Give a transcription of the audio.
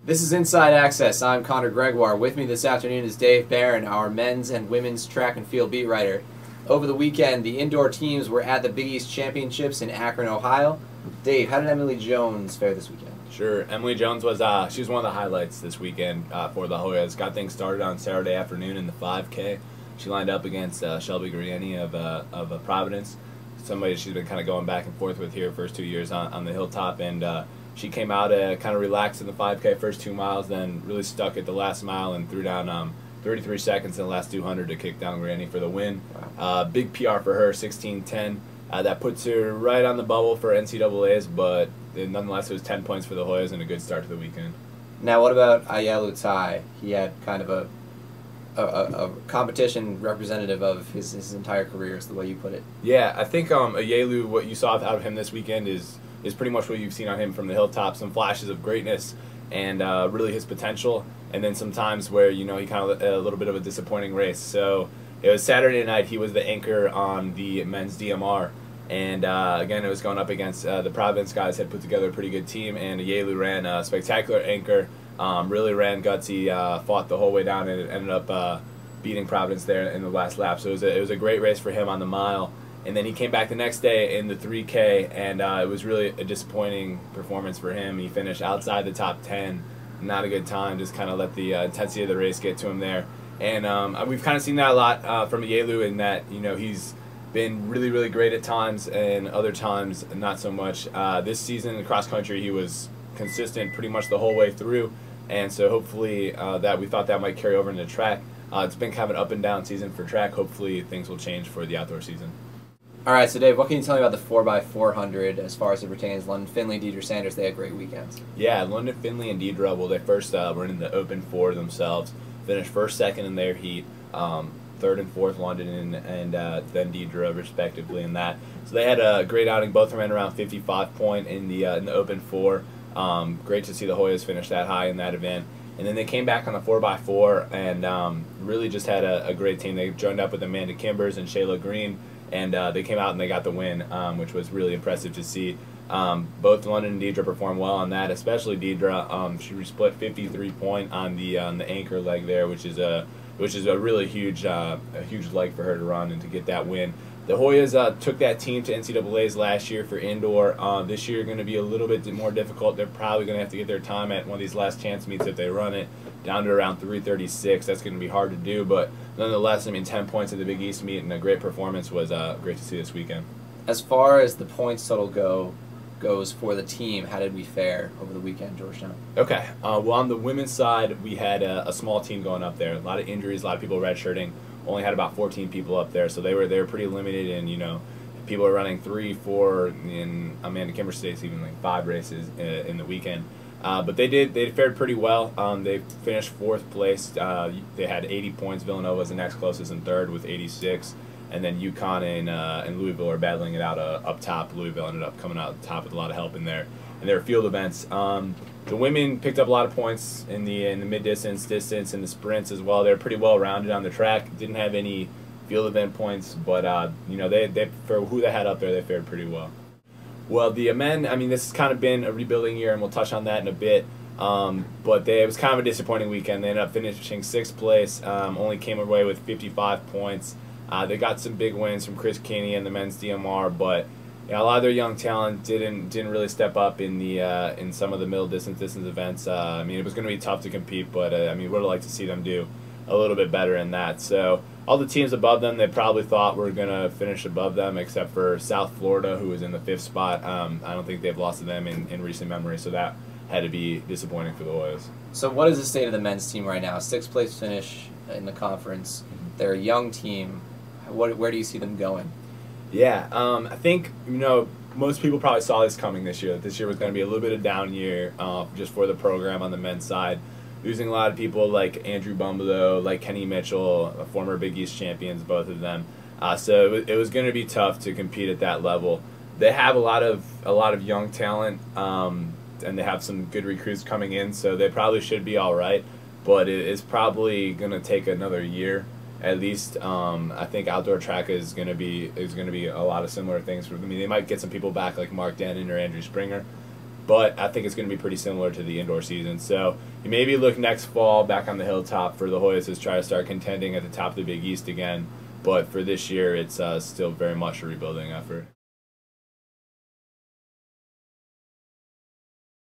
This is Inside Access. I'm Connor Gregoire. With me this afternoon is Dave Baran, our men's and women's track and field beat writer. Over the weekend, the indoor teams were at the Big East Championships in Akron, Ohio. Dave, how did Emily Jones fare this weekend? Sure. Emily Jones was she was one of the highlights this weekend for the Hoyas. Got things started on Saturday afternoon in the 5K. She lined up against Shelby Grieni of Providence, somebody she's been kind of going back and forth with here first 2 years on the hilltop, and she came out kind of relaxed in the 5K first 2 miles, then really stuck at the last mile and threw down 33 seconds in the last 200 to kick down Grieni for the win. Wow. Big PR for her, 16:10. That puts her right on the bubble for NCAA's, but nonetheless it was 10 points for the Hoyas and a good start to the weekend. Now, what about Ayelu Tai? He had kind of a competition representative of his entire career, is the way you put it. Yeah, I think Ayelu, what you saw out of him this weekend is pretty much what you've seen on him from the hilltop. Some flashes of greatness and really his potential, and then some times where he kind of a little bit of a disappointing race. So it was Saturday night. He was the anchor on the men's DMR, and again it was going up against the Providence guys. Had put together a pretty good team, and Ayelu ran a spectacular anchor. Really ran gutsy, fought the whole way down, and ended up beating Providence there in the last lap. So it was a great race for him on the mile. And then he came back the next day in the 3K, and it was really a disappointing performance for him. He finished outside the top 10. Not a good time, just kind of let the intensity of the race get to him there. And we've kind of seen that a lot from Ayelu, in that he's been really, really great at times, and other times not so much. This season in cross country, he was consistent pretty much the whole way through, and so hopefully that we thought that might carry over into track. It's been kind of an up and down season for track. Hopefully things will change for the outdoor season. All right, so Dave, what can you tell me about the 4x400 as far as it pertains? London Finley, Deidre Sanders, they had great weekends. Yeah, London Finley and Deidre, well, they first were in the Open 4 themselves, finished first, second in their heat, third and fourth London, and then Deidre respectively in that. So they had a great outing. Both ran around 55 point in the Open 4. Great to see the Hoyas finish that high in that event. And then they came back on the 4x4 and really just had a great team. They joined up with Amanda Kimbers and Shayla Green, and they came out and they got the win, which was really impressive to see. Both London and Deidre performed well on that, especially Deidre. She split 53 point on the anchor leg there, which is a really huge leg for her to run and to get that win. The Hoyas took that team to NCAA's last year for indoor. This year going to be a little bit more difficult. They're probably going to have to get their time at one of these last chance meets if they run it down to around 3:36. That's going to be hard to do, but nonetheless, I mean, 10 points at the Big East meet and a great performance was great to see this weekend. As far as the points total goes for the team, how did we fare over the weekend, Georgetown? Okay, well, on the women's side, we had a small team going up there. A lot of injuries, a lot of people redshirting. Only had about 14 people up there, so they were pretty limited, and people are running 3, 4, in Amanda Kimber State's even like 5 races in the weekend. But they fared pretty well. They finished 4th place. They had 80 points. Villanova was the next closest in 3rd with 86. And then UConn and Louisville are battling it out up top. Louisville ended up coming out top with a lot of help in their field events. The women picked up a lot of points in the mid-distance, distance, and the sprints as well. They're pretty well rounded on the track. Didn't have any field event points, but they for who they had up there, they fared pretty well. Well, the men, I mean, this has kind of been a rebuilding year, and we'll touch on that in a bit. But it was kind of a disappointing weekend. They ended up finishing 6th place. Only came away with 55 points. They got some big wins from Chris Kinney and the men's DMR, but a lot of their young talent didn't really step up in in some of the middle distance events. I mean, it was going to be tough to compete, but I mean, would have liked to see them do a little bit better in that. So all the teams above them, they probably thought were going to finish above them, except for South Florida, who was in the 5th spot. I don't think they've lost to them in recent memory, so that had to be disappointing for the Hoyas. So what is the state of the men's team right now? 6th place finish in the conference. They're a young team. Where do you see them going? Yeah, I think most people probably saw this coming this year. That this year was going to be a little bit of down year just for the program on the men's side, losing a lot of people like Andrew Bumbelow, like Kenny Mitchell, former Big East champions, both of them. So it was going to be tough to compete at that level. They have a lot of young talent, and they have some good recruits coming in, so they probably should be all right. But it's probably going to take another year. At least, I think outdoor track is going to be a lot of similar things. I mean, they might get some people back like Mark Denon or Andrew Springer, but I think it's going to be pretty similar to the indoor season. So you maybe look next fall back on the hilltop for the Hoyas to try to start contending at the top of the Big East again. But for this year, it's still very much a rebuilding effort.